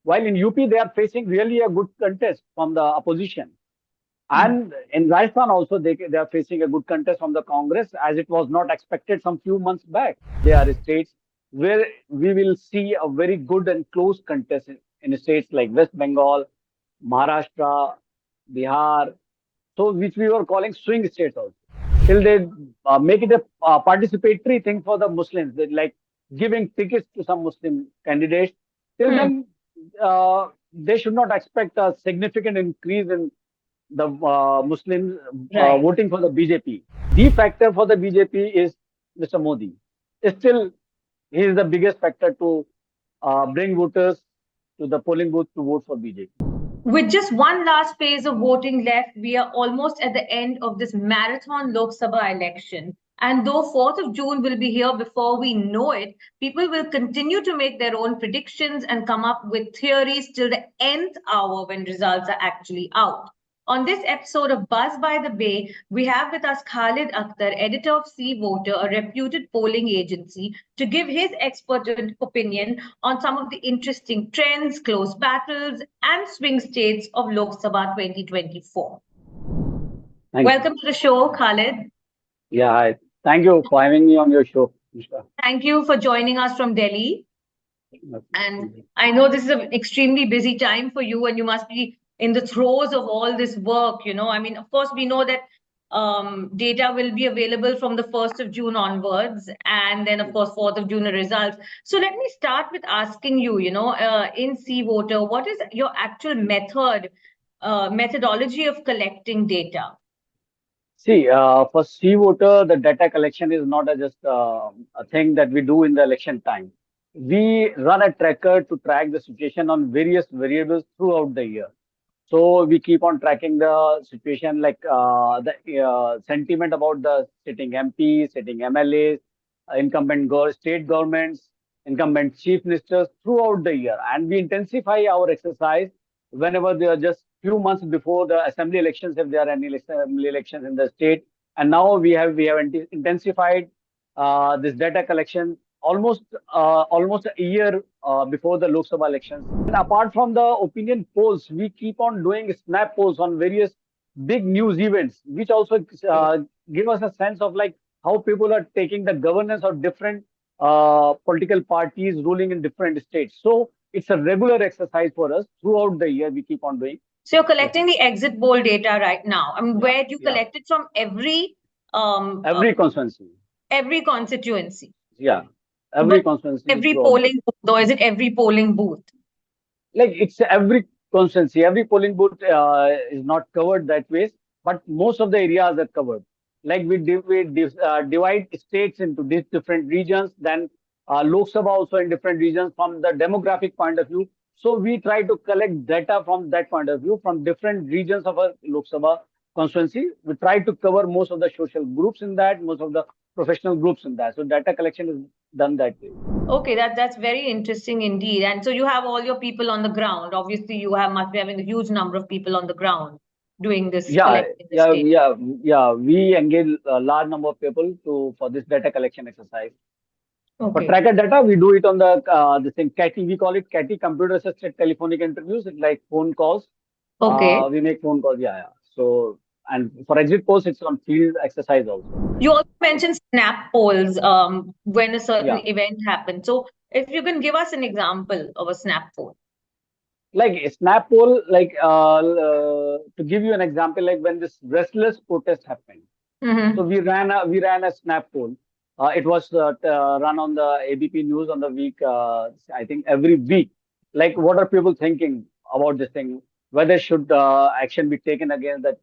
While in UP, they are facing really a good contest from the opposition. And in Rajasthan also, they are facing a good contest from the Congress, as it was not expected some few months back. There are states where we will see a very good and close contest in states like West Bengal, Maharashtra, Bihar, so which we were calling swing states also. Till they make it a participatory thing for the Muslims, they, like giving tickets to some Muslim candidates. Till Hmm. then, they should not expect a significant increase in the Muslims Right. voting for the BJP. The factor for the BJP is Mr. Modi. Still, he is the biggest factor to bring voters to the polling booth to vote for BJP. With just one last phase of voting left, we are almost at the end of this marathon Lok Sabha election. And though 4th of June will be here before we know it, people will continue to make their own predictions and come up with theories till the nth hour when results are actually out. On this episode of Buzz by the Bay, we have with us Khalid Akhtar, editor of CVoter, a reputed polling agency, to give his expert opinion on some of the interesting trends, close battles, and swing states of Lok Sabha 2024. Thank you. Welcome to the show, Khalid. Yeah, hi. Thank you for having me on your show, Mr. Thank you for joining us from Delhi. And I know this is an extremely busy time for you, and you must be in the throes of all this work. I mean, of course, we know that data will be available from the 1st of June onwards, and then, of course, 4th of June, the results. So let me start with asking you, in CVoter, what is your actual methodology of collecting data? See, for C voter, the data collection is not just a thing that we do in the election time. We run a tracker to track the situation on various variables throughout the year. So we keep on tracking the situation, like the sentiment about the sitting MP, sitting MLAs, state governments, incumbent chief ministers throughout the year, and we intensify our exercise whenever there are just few months before the assembly elections, if there are any assembly elections in the state. And now we have intensified this data collection almost a year before the Lok Sabha elections. And apart from the opinion polls, we keep on doing snap polls on various big news events, which also give us a sense of like how people are taking the governance of different political parties ruling in different states. So it's a regular exercise for us throughout the year. We keep on doing. So you're collecting the exit poll data right now. I mean, Yeah, where do you yeah. collect it from? Every constituency. Every constituency. Yeah, every But constituency every throughout the. polling booth, or is it every polling booth? Like it's every constituency, every polling booth is not covered that way, but most of the areas are covered. Like we divide states into these different regions, then Lok Sabha also in different regions from the demographic point of view. So we try to collect data from that point of view from different regions of a Lok Sabha constituency. We try to cover most of the social groups in that, most of the professional groups in that. So data collection is done that way. Okay, that's very interesting indeed. And so you have all your people on the ground. Obviously, must be having a huge number of people on the ground doing this Yeah, collecting this yeah, data. yeah, yeah. We engage a large number of people to for this data collection exercise. For Okay. tracker data, we do it on the thing CATI. We call it CATI, computer assisted telephonic interviews. It's like phone calls. Okay. We make phone calls. Yeah, yeah. So and for exit polls, it's on field exercise also. You also mentioned snap polls when a certain Yeah. event happens. So if you can give us an example of a snap poll. Like a snap poll, like to give you an example, like when this restless protest happened. Mm-hmm. So we ran a snap poll. It was run on the ABP News on the week. I think every week. Like, what are people thinking about this thing? Whether should action be taken against that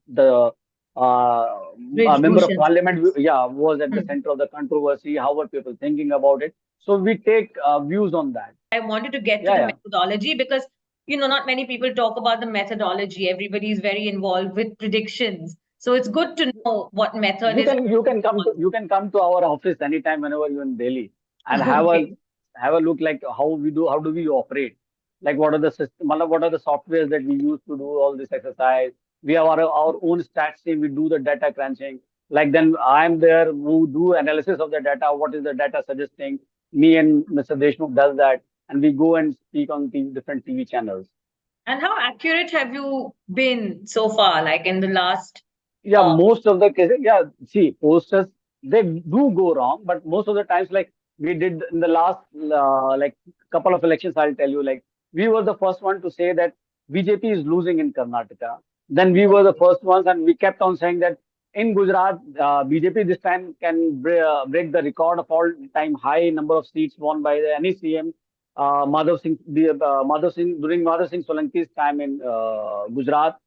the member of Bhushans. parliament? Yeah, was at the Hmm. center of the controversy. How were people thinking about it? So we take views on that. I wanted to get to Yeah, the yeah. methodology because, not many people talk about the methodology. Everybody is very involved with predictions. So it's good to know what method You is. can you can come to our office anytime whenever you're in Delhi and Okay. have a look like how do we operate, like what are the system, what are the softwares that we use to do all this exercise. We have our own stats team. We do the data crunching. Like then I'm there who do analysis of the data. What is the data suggesting? Me and Mr. Deshmukh does that. and we go and speak on different TV channels. And how accurate have you been so far, like in the last? Yeah, most of the cases, yeah, see, posters, they do go wrong, but most of the times, like we did in the last, like couple of elections, I'll tell you, like we were the first one to say that BJP is losing in Karnataka. Then we were the first ones, and we kept on saying that in Gujarat, BJP this time can break the record of all-time high number of seats won by any CM. Madhav Singh during Madhav Singh Solanki's time in Gujarat,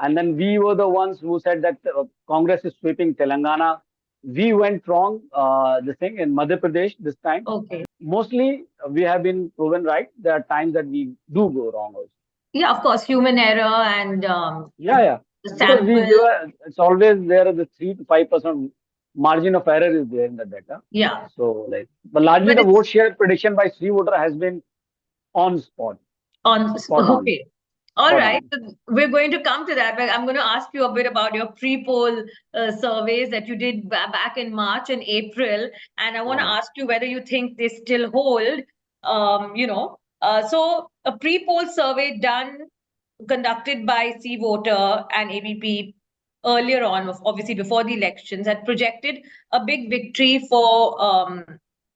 and then we were the ones who said that Congress is sweeping Telangana. We went wrong, this thing in Madhya Pradesh this time. Okay. Mostly, we have been proven right. There are times that we do go wrong also. Yeah, of course, human error and Yeah, yeah. the Because we sample. give it's always there the 3 to 5% margin of error is there in the data. Yeah. So, like, but largely But the vote it's share prediction by CVoter has been on spot, on. spot on, Okay. All spot right. on. So we're going to come to that, but I'm going to ask you a bit about your pre-poll surveys that you did back in March and April, and I want to Uh, ask you whether you think they still hold. So a pre-poll survey conducted by CVoter and ABP earlier on, obviously before the elections, had projected a big victory for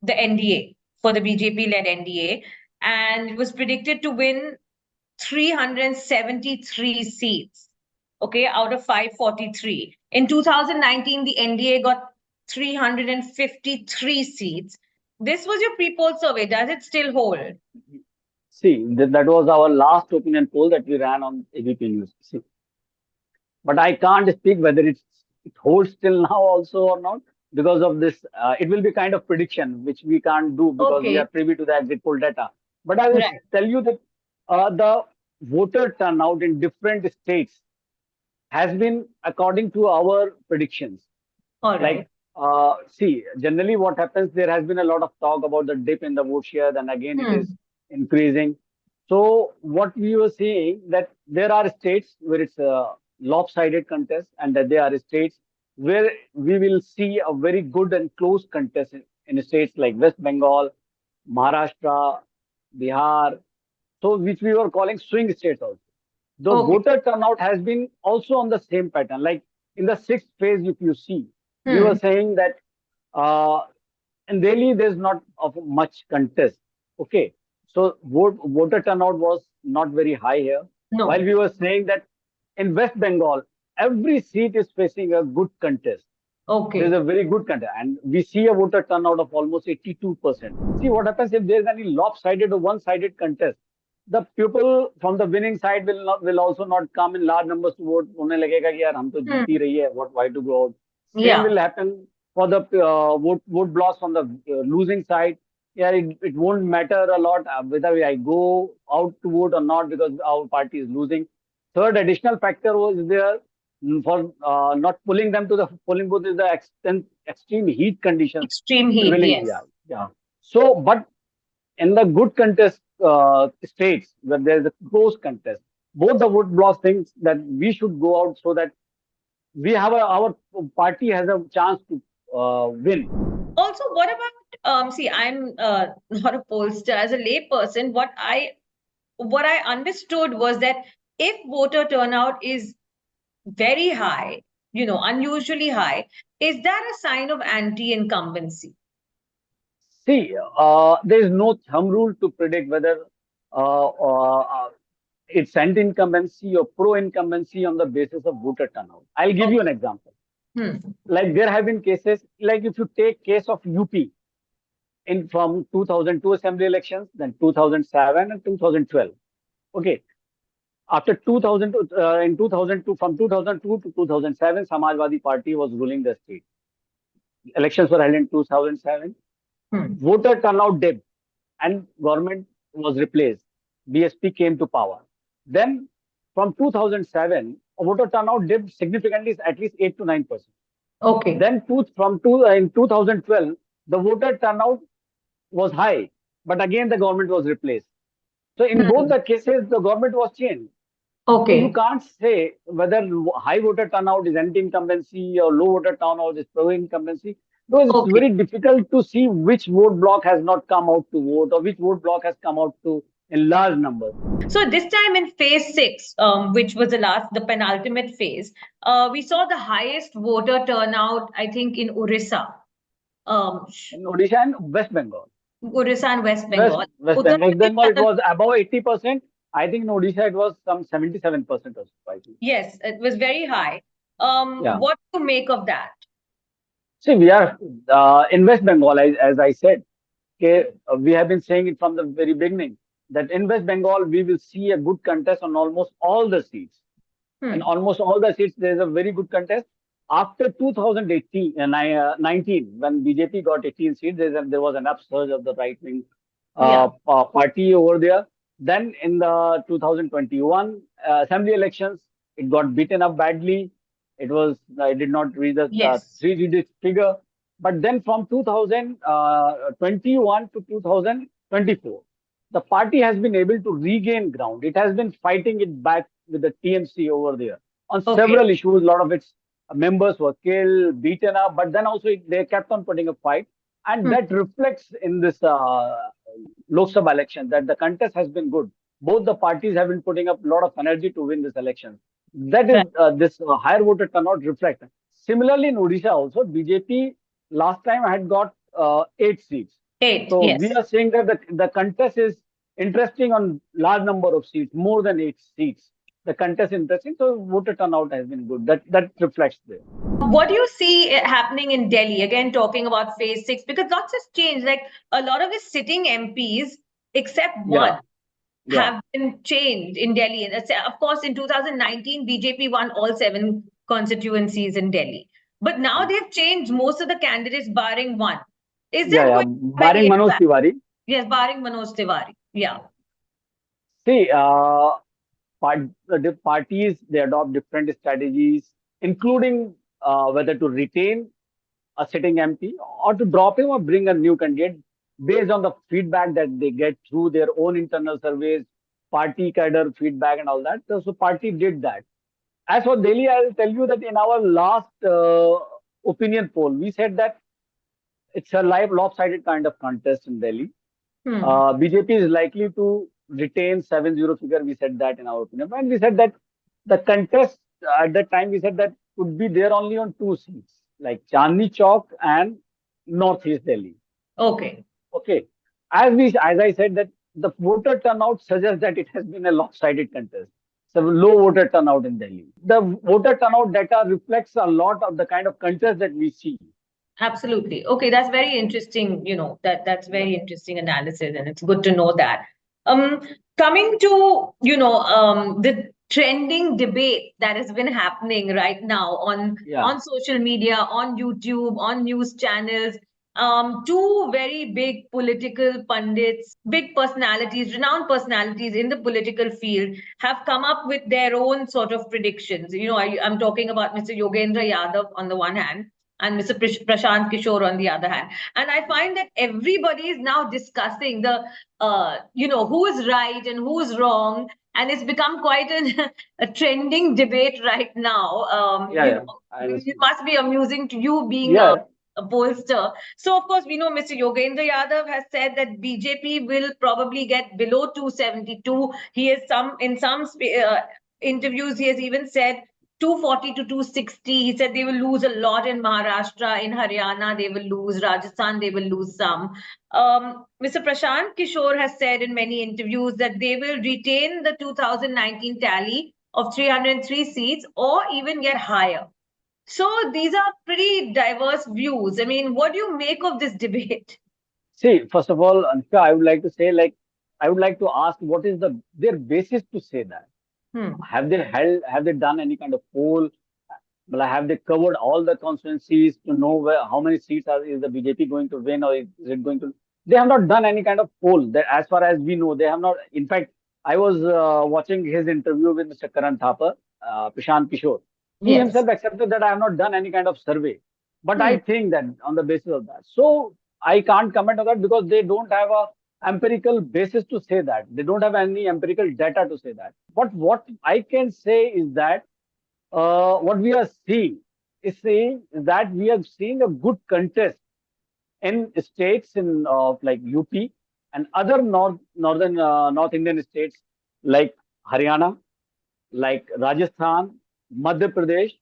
the NDA, for the BJP-led NDA, and it was predicted to win 373 seats, okay, out of 543. In 2019, the NDA got 353 seats. This was your pre-poll survey. Does it still hold? See, that was our last opinion poll that we ran on ABP News. See, but I can't speak whether it holds till now also or not because of this. It will be kind of prediction which we can't do because we Okay, are privy to the exit poll data. But I will right. tell you that the voter turnout in different states has been according to our predictions. All right. Like, see, generally what happens, there has been a lot of talk about the dip in the vote share, then again it is Hmm. increasing. So what we were seeing that there are states where it's a lopsided contest, and that there are states where we will see a very good and close contest in states like West Bengal, Maharashtra, Bihar, so which we were calling swing states also. The Okay. voter turnout has been also on the same pattern. Like in the sixth phase, if you see, we were Hmm. saying that uh, in Delhi there's not of much contest. Okay, so voter turnout was not very high here. While No. we were saying that in West Bengal, every seat is facing a good contest. There's Okay. a very good contest, and we see a voter turnout of almost 82%. See what happens if there's any lopsided or one-sided contest. The people from the winning side will also not come in large numbers to vote. उन्हें लगेगा कि यार हम तो जीत ही Hmm. रही है. What why to go out? Same Yeah. will happen for the vote blocks from the losing side. Yeah, it won't matter a lot whether I go out to vote or not because our party is losing. Third additional factor was there for not pulling them to the polling booth is the extreme heat conditions Extreme heat. prevailing. Yes. Yeah, yeah. So, but in the good contest states where there is a close contest, both the vote blocks thinks that we should go out so that we have our party has a chance to win. Also, what about see, I'm not a pollster. As a layperson, what I understood was that if voter turnout is very high, unusually high, is that a sign of anti-incumbency? See, there is no thumb rule to predict whether uh, uh, uh, it's anti-incumbency or pro-incumbency on the basis of voter turnout. I'll give you an Okay. example. Hmm. Like there have been cases, like if you take case of UP in from 2002 assembly elections, then 2007 and 2012. Okay, after 2000 in 2002, from 2002 to 2007, Samajwadi Party was ruling the state. Elections were held in 2007. Hmm. Voter turnout dipped, and government was replaced. BSP came to power. Then from 2007, voter turnout dipped significantly, at least 8 to 9%. Okay. Then in 2012, the voter turnout was high, but again the government was replaced. So in both Hmm. the cases, the government was changed. So you Okay. can't say whether high voter turnout is anti-incumbency or low voter turnout is pro-incumbency. Because it's Okay. very difficult to see which vote block has not come out to vote or which vote block has come out to in large numbers. So this time in phase six, which was the penultimate phase, we saw the highest voter turnout, I think, in Orissa, um, In Odisha and West Bengal. Orissa and West Bengal. West Pradesh Bengal, had it was above 80%. I think in Odisha, it was some 77% or so, I think. yes, it was very Yeah. high. Yeah. What to make of that? See, we are in West Bengal, as I said, okay, we have been saying it from the very beginning that in West Bengal, we will see a good contest on almost all the seats. In Hmm. almost all the seats, there is a very good contest. After 2018 and 19, when BJP got 18 seats, there was an upsurge of the right wing Yeah. party over there. Then in the 2021 assembly elections, it got beaten up badly. It did not reach the Yes. three-digit figure. But then from 2021 to 2024, the party has been able to regain ground. It has been fighting it back with the TMC over there on Okay. several issues. A lot of its members were killed, beaten up, but then also they kept on putting a fight. And Hmm. that reflects in this Lok Sabha election that the contest has been good. Both the parties have been putting up a lot of energy to win this election. That is Right. this higher voter turnout reflect. Similarly, in Odisha also, BJP last time had got 8 seats. Eight. So we Yes. are saying that the contest is interesting on large number of seats, more than 8 seats. The contest is interesting, so voter turnout has been good. That reflects there. What do you see happening in Delhi? Again, talking about phase six, because lots has changed. Like a lot of the sitting MPs, except Yeah, one, yeah. have been changed in Delhi. And of course, in 2019, BJP won all seven constituencies in Delhi. But now they've changed most of the candidates, barring one. Is Yeah, that yeah. going to have any Barring Manoj impact? Tiwari. Yes, barring Manoj Tiwari. Yeah. See, the parties they adopt different strategies, including whether to retain a sitting MP or to drop him or bring a new candidate based on the feedback that they get through their own internal surveys, party cadre feedback, and all that. So party did that. As for Delhi, I'll tell you that in our last opinion poll, we said that it's a live lopsided kind of contest in Delhi. Hmm. BJP is likely to retain 7-0 figure. We said that in our opinion. And we said that the contest at that time, we said that would be there only on 2 seats, like Chandni Chowk and Northeast Delhi. Okay. Okay. As I said that the voter turnout suggests that it has been a lopsided contest. So low voter turnout in Delhi. The voter turnout data reflects a lot of the kind of contest that we see. Absolutely. Okay, that's very interesting. That's Yeah. very interesting analysis, and it's good to know that. Um, Coming to the trending debate that has been happening right now Yeah. on social media, on YouTube, on news channels. Two very big political pundits, big personalities, renowned personalities in the political field, have come up with their own sort of predictions. I'm talking about Mr. Yogendra Yadav on the one hand and Mr. Prashant Kishore on the other hand. And I find that everybody is now discussing who is right and who is wrong. And it's become quite a trending debate right now. Yeah. Yeah. I It understand. must be amusing to you being Yeah. a pollster. So, of course, we know Mr. Yogendra Yadav has said that BJP will probably get below 272. He has in some interviews, he has even said 240 to 260. He said they will lose a lot in Maharashtra, in Haryana, they will lose, Rajasthan, they will lose some. Mr. Prashant Kishore has said in many interviews that they will retain the 2019 tally of 303 seats or even get higher. So these are pretty diverse views. I mean, what do you make of this debate? See, first of all, Anushka, I would like to say, like, I would like to ask, what is their basis to say that? Hmm. Have they done any kind of poll? Well, have they covered all the constituencies to know how many seats is the BJP going to win, or is it going to? They have not done any kind of poll. As far as we know, they have not. In fact, I was watching his interview with Mr. Karan Thapar, Prashant Kishore. He Yes. himself accepted that I have not done any kind of survey. But Hmm. I think that on the basis of that. So I can't comment on that because they don't have a empirical basis to say that. They don't have any empirical data to say that. But what I can say is that what we are seeing is saying that we are seeing a good contest in states in like UP and other northern North Indian states like Haryana, like Rajasthan, Madhya Pradesh.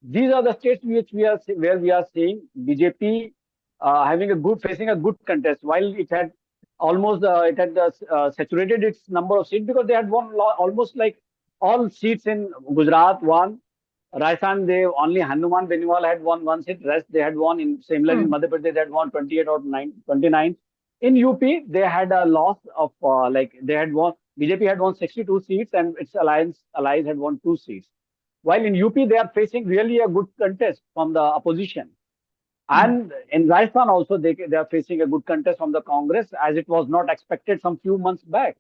These are the states which we are where we are seeing BJP having a good facing a good contest. While it had almost saturated its number of seats because they had won almost like all seats in Gujarat won. Rajasthan, they only Hanuman Beniwal had won one seat. Rest they had won in similarly in Hmm. Madhya Pradesh they had won 28 or 29. In UP, they had a loss of like they had won. BJP had won 62 seats and its allies had won 2 seats. While in UP, they are facing really a good contest from the opposition. Hmm. And in Rajasthan also, they are facing a good contest from the Congress as it was not expected some few months back.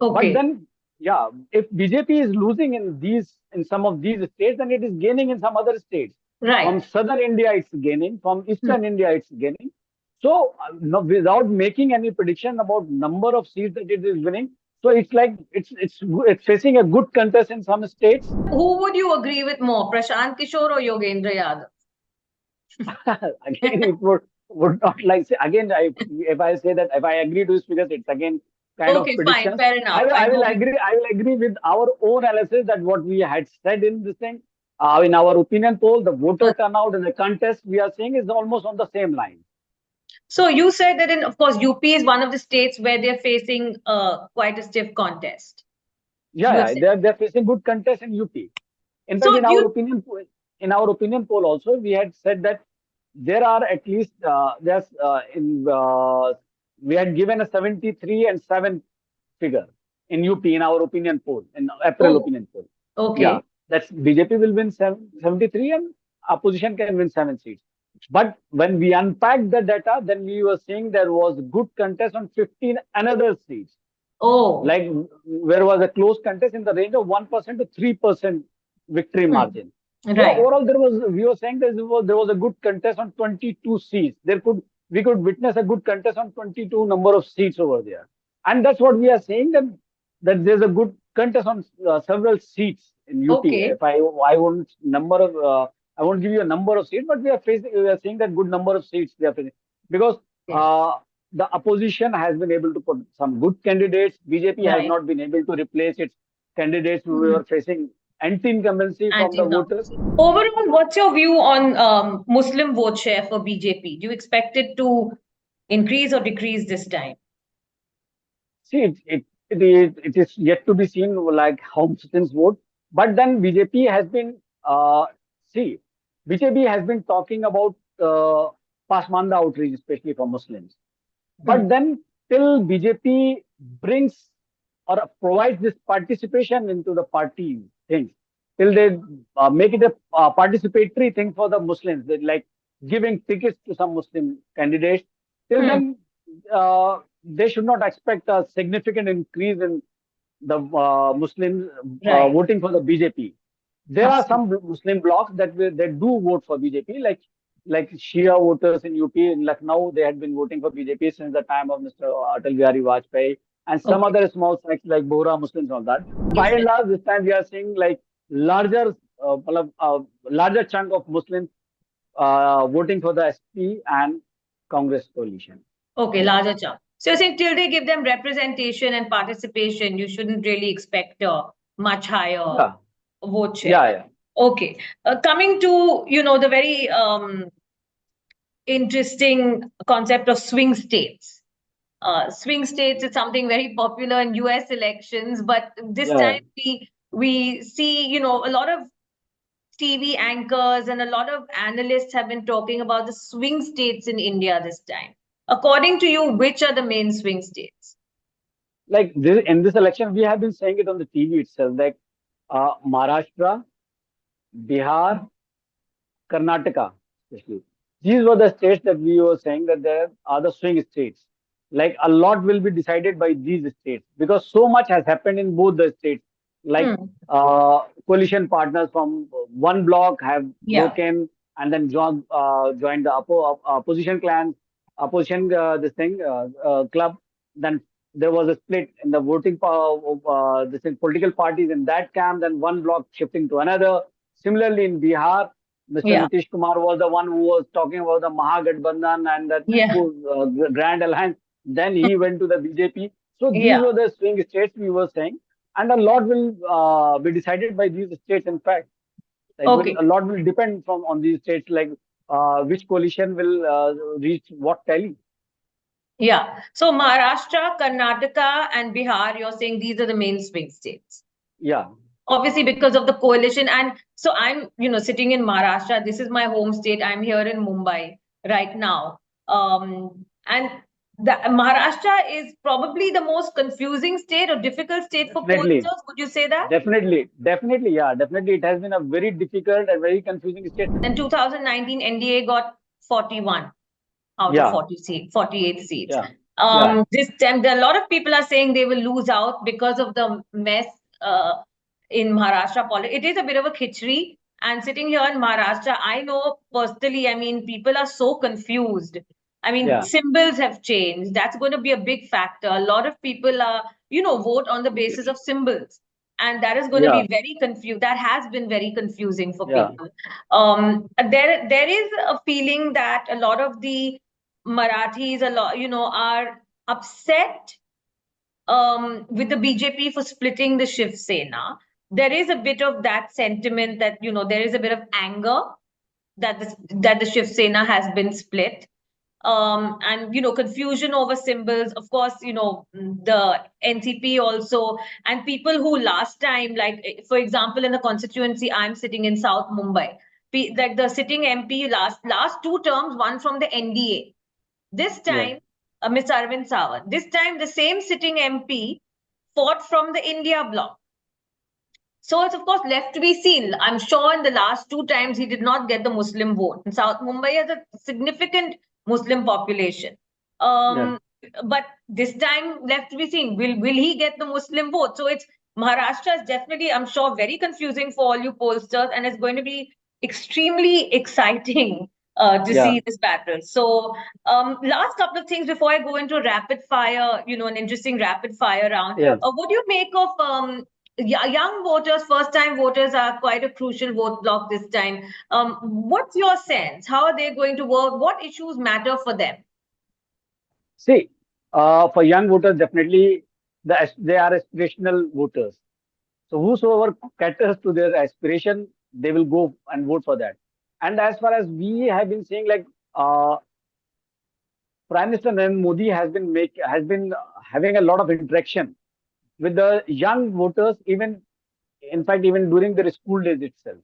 But Okay. then, yeah, if BJP is losing in some of these states, then it is gaining in some other states. From Right. southern India, it's gaining. From Hmm. eastern India, it's gaining. So, no, without making any prediction about number of seats that it is winning, so it's like it's facing a good contest in some states. Who would you agree with more, Prashant Kishore or Yogendra Yadav? Again, it would not like say again. If I say that if I agree to this figures, it's again kind of Okay, fine, predictions. fair enough. I I will go with agree. I will agree with our own analysis that what we had said in this thing. In our opinion poll, the voter uh, turnout in the contest we are seeing is almost on the same line. So you said that in, of course, UP is one of the states where they're facing quite a stiff contest. Yeah, You have yeah, said. they're facing good contest in UP. In So fact, do you? in our opinion poll also, we had said that there are at least there's in we had given a 73 and 7 figure in UP in our opinion poll in April Oh, opinion poll. Yeah, okay, that's BJP will win 73 and opposition can win 7 seats. But when we unpacked the data, then we were seeing there was good contest on 15 another seats. oh, Like there was a close contest in the range of 1% to 3% victory hmm, margin. So right. overall, we were saying that there was a good contest on 22 seats. We could witness a good contest on 22 number of seats over there, and that's what we are saying that there's a good contest on several seats in UP. Okay, If I won't number of I won't give you a number of seats, but we are seeing that good number of seats they are facing because okay, uh, the opposition has been able to put some good candidates. BJP has right. not been able to replace its candidates who Hmm. were facing anti-incumbency from the voters. Anti-incumbency. Overall, what's your view on Muslim vote share for BJP? Do you expect it to increase or decrease this time? See, it is yet to be seen like how Muslims vote. But then BJP has been see BJP has been talking about Pasmanda outreach, especially for Muslims. Hmm. But then till BJP brings or provides this participation into the party things, till they make it a participatory thing for the Muslims, like giving tickets to some Muslim candidates, till Hmm. then they should not expect a significant increase in the Muslims Right. voting for the BJP. There are Absolutely. some Muslim blocs that do vote for BJP, like Shia voters in UP, in Lucknow, they had been voting for BJP since the time of Mr. Atal Bihari Vajpayee, and some Okay. other small sects like Bohra Muslims, all that. By and large, this time we are seeing like larger, larger chunk of Muslims voting for the SP and Congress coalition. Okay, Yeah, larger chunk. So you're saying till they give them representation and participation, you shouldn't really expect a much higher yeah, vote share. yeah, yeah. Okay. Coming to, the very interesting concept of swing states. Swing states is something very popular in US elections, but this Yeah. time we see, a lot of TV anchors and a lot of analysts have been talking about the swing states in India this time. According to you, which are the main swing states? Like this, in this election, we have been saying it on the TV itself, like Maharashtra, Bihar, Karnataka, especially. These were the states that we were saying that there are the swing states. Like a lot will be decided by these states because so much has happened in both the states. Like Hmm. coalition partners from one bloc have Yeah. broken and then joined the opposition clan, opposition this thing club. Then there was a split in the voting power of this thing, political parties in that camp. Then one bloc shifting to another. Similarly in Bihar. Mr. Yeah. Nitish Kumar was the one who was talking about the Mahagathbandhan and that Yeah. grand alliance. Then he went to the BJP. So these Yeah. were the swing states we were saying, and a lot will be decided by these states. In fact, like Okay. a lot will depend from on these states, like which coalition will reach what tally. Yeah. So Maharashtra, Karnataka, and Bihar, you're saying these are the main swing states. Yeah, Obviously, because of the coalition. And so I'm, sitting in Maharashtra. This is my home state. I'm here in Mumbai right now. And the Maharashtra is probably the most confusing state or difficult state for definitely. pollsters. Would you say that? Definitely, yeah, definitely. It has been a very difficult and very confusing state. In 2019, NDA got 41 out of Yeah, 40 48 seats. yeah, yeah, This time, a lot of people are saying they will lose out because of the mess uh, in Maharashtra politics. It is a bit of a khichdi. And sitting here in Maharashtra, I know personally, I mean, people are so confused. I mean, yeah, symbols have changed. That's going to be a big factor. A lot of people are, vote on the basis of symbols. And that is going to yeah, be very confused. That has been very confusing for yeah, people. There is a feeling that a lot of the Marathis, a lot, are upset with the BJP for splitting the Shiv Sena. There is a bit of that sentiment that there is a bit of anger that the Shiv Sena has been split. And confusion over symbols. Of course, the NCP also, and people who last time, like for example, in the constituency I'm sitting in South Mumbai, like the sitting MP last two terms, one from the NDA. This yeah, time, Mr. Arvind Sawant. This time, the same sitting MP fought from the India bloc. So it's of course left to be seen. I'm sure in the last two times he did not get the Muslim vote. And South Mumbai has a significant Muslim population. yeah, Um, but this time left to be seen. Will he get the Muslim vote? So it's Maharashtra is definitely, I'm sure, very confusing for all you pollsters, and it's going to be extremely exciting to yeah, see this battle. So last couple of things before I go into rapid fire, an interesting rapid fire round. yes. What do you make of young voters, first time voters are quite a crucial vote block this time. What's your sense? How are they going to work? What issues matter for them? See, for young voters, definitely they are aspirational voters. So whosoever caters to their aspiration, they will go and vote for that. And as far as we have been saying, like Prime Minister Narendra Modi has been having a lot of interaction with the young voters, even in fact, even during their school days itself.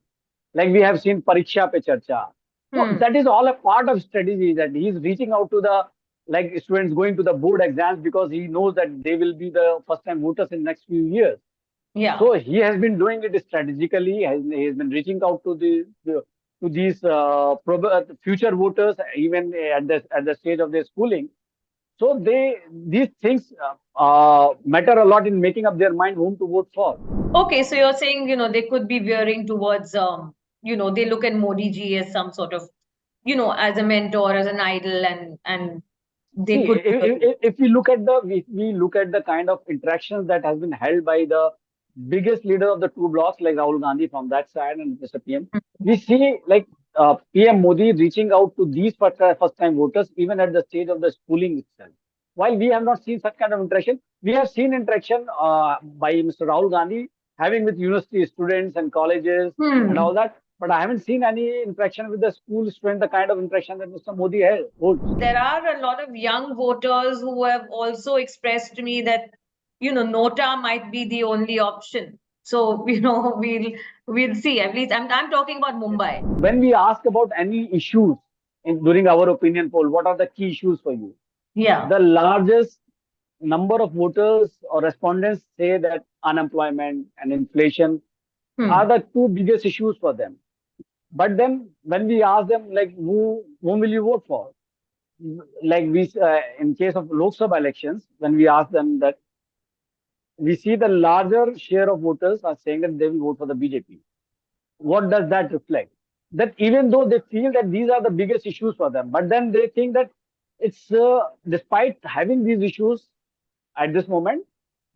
Like we have seen Pariksha Pe Charcha. So Hmm. that is all a part of strategy that he is reaching out to the like students going to the board exams because he knows that they will be the first time voters in next few years. Yeah. So he has been doing it strategically. He has been reaching out to to these future voters even at the stage of their schooling. So these things matter a lot in making up their mind whom to vote for. Okay, so you're saying, they could be veering towards, they look at Modi ji as some sort of, as a mentor, as an idol, and they See, could be veering. if we look at the kind of interactions that has been held by the biggest leader of the two blocks, like Rahul Gandhi from that side and Mr. PM, we see like PM Modi reaching out to these first time voters even at the stage of the schooling itself. While we have not seen such kind of interaction, we have seen interaction by Mr. Rahul Gandhi having with university students and colleges and Hmm. all that. But I haven't seen any interaction with the school student, the kind of interaction that Mr. Modi holds. There are a lot of young voters who have also expressed to me that, Nota might be the only option. So, we'll see. At least I'm talking about Mumbai. When we ask about any issues during our opinion poll, what are the key issues for you? Yeah. The largest number of voters or respondents say that unemployment and inflation are Hmm. the two biggest issues for them. But then when we ask them like whom will you vote for? Like in case of Lok Sabha elections, when we ask them that, we see the larger share of voters are saying that they will vote for the BJP. What does that reflect? That even though they feel that these are the biggest issues for them, but then they think that it's despite having these issues at this moment,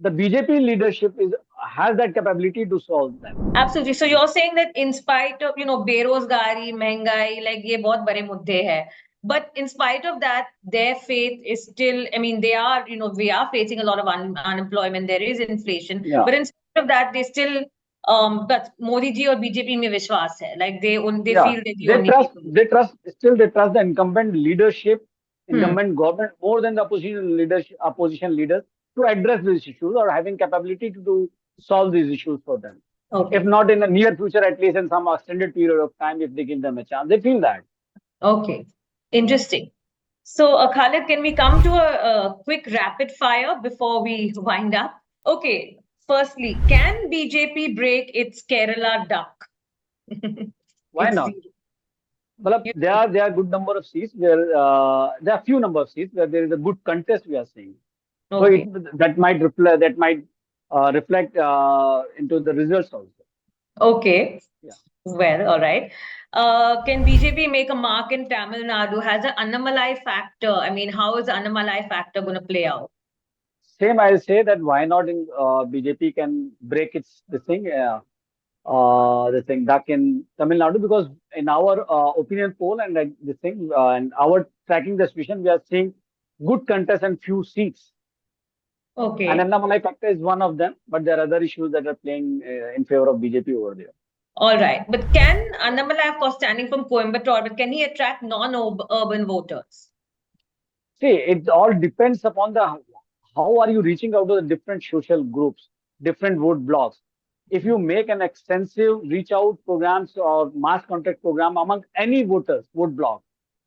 the BJP leadership has that capability to solve them. Absolutely. So you're saying that in spite of, बेरोजगारी, महंगाई, like ये बहुत बड़े मुद्दे हैं. But in spite of that, their faith is still, I mean, they are, we are facing a lot of unemployment. There is inflation. Yeah. But in spite of that, they still, but Modi ji और BJP में विश्वास है. Like they Yeah, feel they're the only people. they trust the incumbent leadership, Hmm. incumbent government more than the opposition leaders to address these issues or having capability to solve these issues for them. Okay. If not in the near future, at least in some extended period of time, if they give them a chance, they feel that. Okay. Interesting. So, Khalid, can we come to a quick rapid fire before we wind up? Okay. Firstly, can BJP break its Kerala duck? Why It's not? zero. Well, You- there are good number of seats where there are few number of seats where there is a good contest we are seeing. So Okay. that might reflect into the results also. Okay. Yeah. Well, all right. Can BJP make a mark in Tamil Nadu? Has an Annamalai factor? I mean, how is the Annamalai factor going to play out? Same, I'll say that why not in BJP can break its this thing back in Tamil Nadu, because in our opinion poll and this thing and our tracking the situation, we are seeing good contest and few seats. Okay. And Annamalai factor is one of them, but there are other issues that are playing in favor of BJP over there. All right. But can Annamalai, of course, standing from Coimbatore, but can he attract non-urban voters? See, it all depends upon the how are you reaching out to the different social groups, different vote blocks. If you make an extensive reach out programs or mass contact program among any voters, vote block,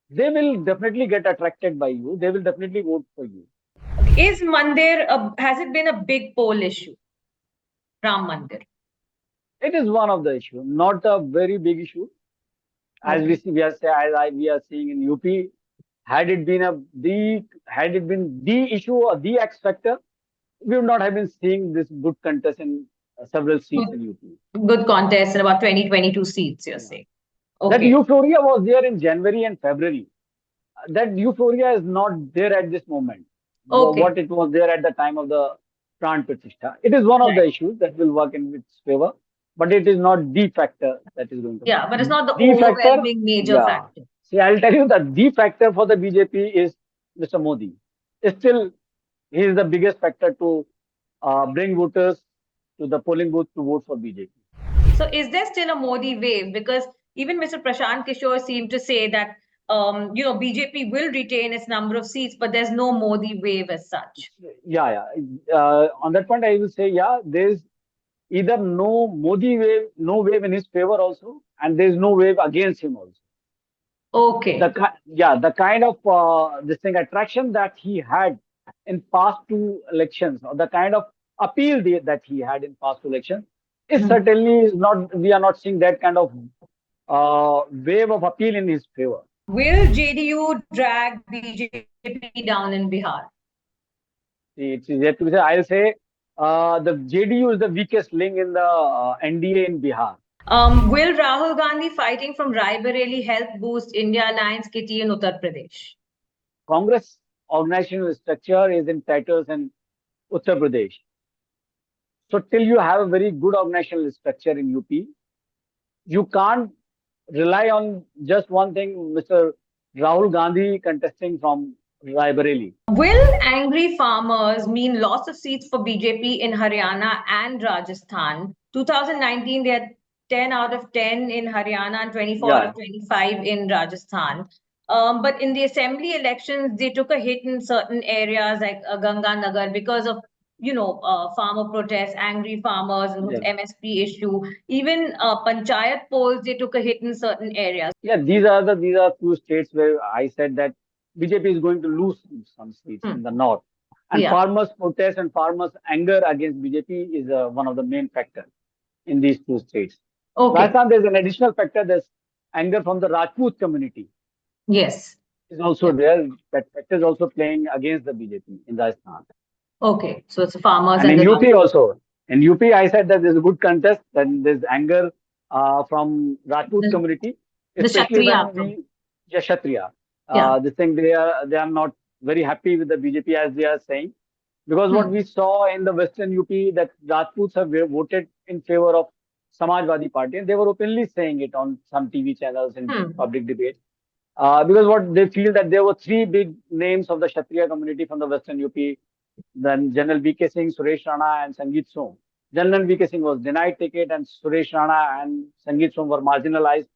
they will definitely get attracted by you. They will definitely vote for you. Is Mandir, has it been a big poll issue? Ram Mandir. It is one of the issues, not a very big issue. As Okay. we see, we are seeing in UP, had it been the issue or the X factor, we would not have been seeing this good contest in several seats in UP. Good contest and about 22 seats, you're Yeah. saying. That Okay. euphoria was there in January and February. That euphoria is not there at this moment. Okay. What it was there at the time of the Pran Pratishtha. It is one of the Right. issues that will work in its favor, but it is not the factor that is going to. Yeah, but it's not the The factor, overwhelming major yeah. factor. See, I'll tell you that the factor for the BJP is Mr. Modi. Still, he is the biggest factor to bring voters to the polling booth to vote for BJP. So is there still a Modi wave? Because even Mr. Prashant Kishore seemed to say that BJP will retain its number of seats, but there's no Modi wave as such. Yeah. On that point, I will say, yeah, there is either no Modi wave, no wave in his favor also, and there is no wave against him also. Okay. The kind of this thing attraction that he had in past two elections, or the kind of appeal that he had in past elections, is certainly is not. We are not seeing that kind of wave of appeal in his favor. Will JDU drag BJP down in Bihar? It's yet to be said. I'll say the JDU is the weakest link in the NDA in Bihar. Will Rahul Gandhi fighting from Raebareli help boost India Alliance kitty in Uttar Pradesh? Congress organizational structure is in tatters in Uttar Pradesh. So till you have a very good organizational structure in UP, you can't rely on just one thing, Mr. Rahul Gandhi contesting from Raebareli. Will angry farmers mean loss of seats for BJP in Haryana and Rajasthan? 2019, they had 10 out of 10 in Haryana and 24 out of 25 in Rajasthan. But in the assembly elections, they took a hit in certain areas like Ganganagar because of farmer protests, angry farmers, and MSP issue. Even panchayat polls, they took a hit in certain areas. Yeah, these are few states where I said that BJP is going to lose some seats in the north. And farmers' protest and farmers' anger against BJP is one of the main factors in these two states. Okay. Rajasthan, there's an additional factor. There's anger from the Rajput community. Yes. Is also there. That factor is also playing against the BJP in Rajasthan. Okay, so it's farmers and in UP also. In UP, I said that there's a good contest. Then there's anger from Rajput community, especially when Kshatriya. This thing they are not very happy with the BJP as they are saying. Because what Hmm. we saw in the Western UP that Rajputs have voted in favor of Samajwadi Party, and they were openly saying it on some TV channels in Hmm. public debate. Because what they feel that there were three big names of the Kshatriya community from the Western UP, then General VK Singh, Suresh Rana, and Sangeet Som. General VK Singh was denied ticket, and Suresh Rana and Sangeet Som were marginalized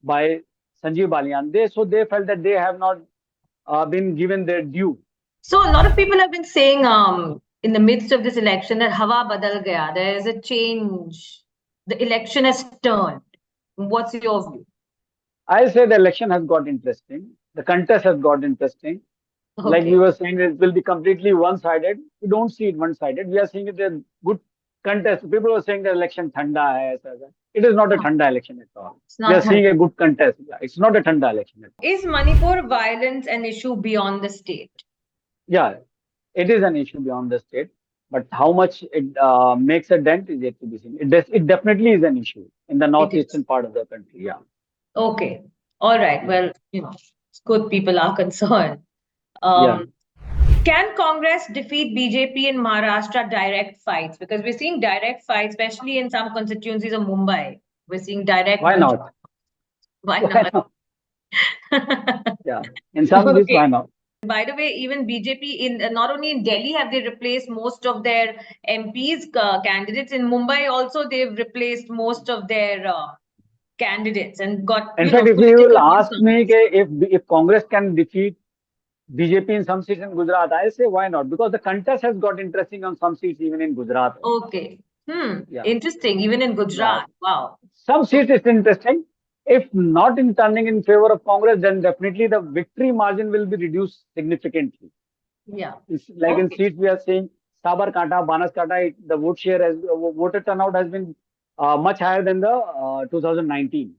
by Sanjeev Balian. They felt that they have not been given their due. So a lot of people have been saying, in the midst of this election, that Hawa badal gaya. There is a change. The election has turned. What's your view? I say the election has got interesting. The contest has got interesting. Like we Okay. were saying, it will be completely one-sided. We don't see it one-sided. We are seeing it a good contest. People were saying the election thanda hai, aisa, aisa. It is not a No, thanda election at all. it's We are not seeing done. a good contest. It's not a thanda election at all. Is Manipur violence an issue beyond the state? Yeah, it is an issue beyond the state, but how much it makes a dent is yet to be seen. It definitely is an issue in the It is. northeastern part of the country. Yeah, Okay. All right. yeah, Well, it's good people are concerned. yeah. Um, can Congress defeat BJP in Maharashtra direct fights? Because we're seeing direct fights, especially in some constituencies of Mumbai. We're seeing direct Why gunshot. not? Why Why not? not? Yeah, in some cities, Okay. why not? By the way, even BJP in not only in Delhi have they replaced most of their MPs candidates in Mumbai also they've replaced most of their candidates and got In fact, if you will political ask me newcomers. if Congress can defeat BJP in some seats in Gujarat, I say why not? Because the contest has got interesting on some seats even in Gujarat. Okay. Yeah, Interesting. Even in yeah. Gujarat. Wow. Some So seats it's interesting. If not in turning in favor of Congress, then definitely the victory margin will be reduced significantly. yeah. It's like in Okay. seats we are seeing Sabarkantha, Banaskantha, the vote share has voter turnout has been much higher than the 2019.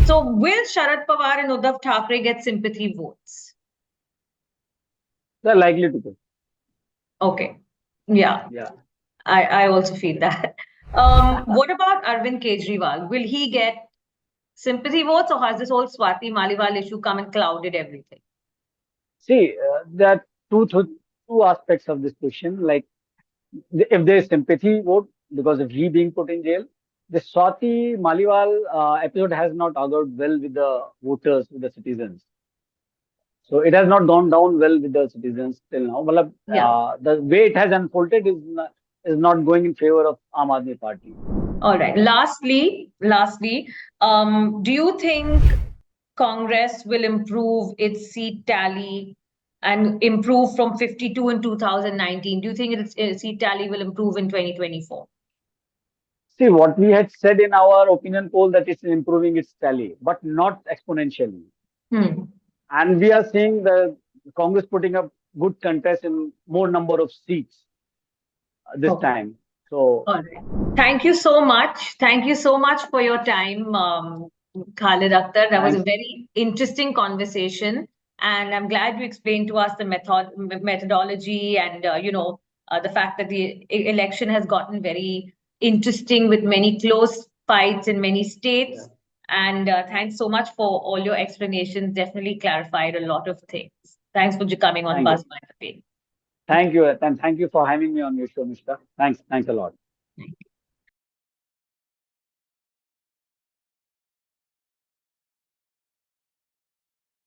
So will Sharad Pawar and Uddhav Thackeray get sympathy votes? They're likely to be. Okay. Yeah. Yeah. I also feel that. What about Arvind Kejriwal? Will he get sympathy votes, or has this whole Swati Maliwal issue come and clouded everything? See, there are two aspects of this question. Like, if there is sympathy vote because of he being put in jail, the Swati Maliwal episode has not augured well with the voters, with the citizens. So it has not gone down well with the citizens till now. Yeah. The way it has unfolded is not going in favor of Aam Aadmi Party. All right. Lastly, do you think Congress will improve its seat tally and improve from 52 in 2019? Do you think its seat tally will improve in 2024? See, what we had said in our opinion poll that it's improving its tally, but not exponentially. Hmm. And we are seeing the Congress putting up good contest in more number of seats this Okay. time. So All right. Thank you so much. Thank you so much for your time, Khalid Akhtar. That was a thanks. very interesting conversation. And I'm glad you explained to us the methodology and, the fact that the election has gotten very interesting with many close fights in many Yeah. states. And thanks so much for all your explanations. Definitely clarified a lot of things. Thanks for coming on Thank you. Buzz by the Bay. Thank you. And thank you for having me on your show, Mr. Thanks. Thanks a lot.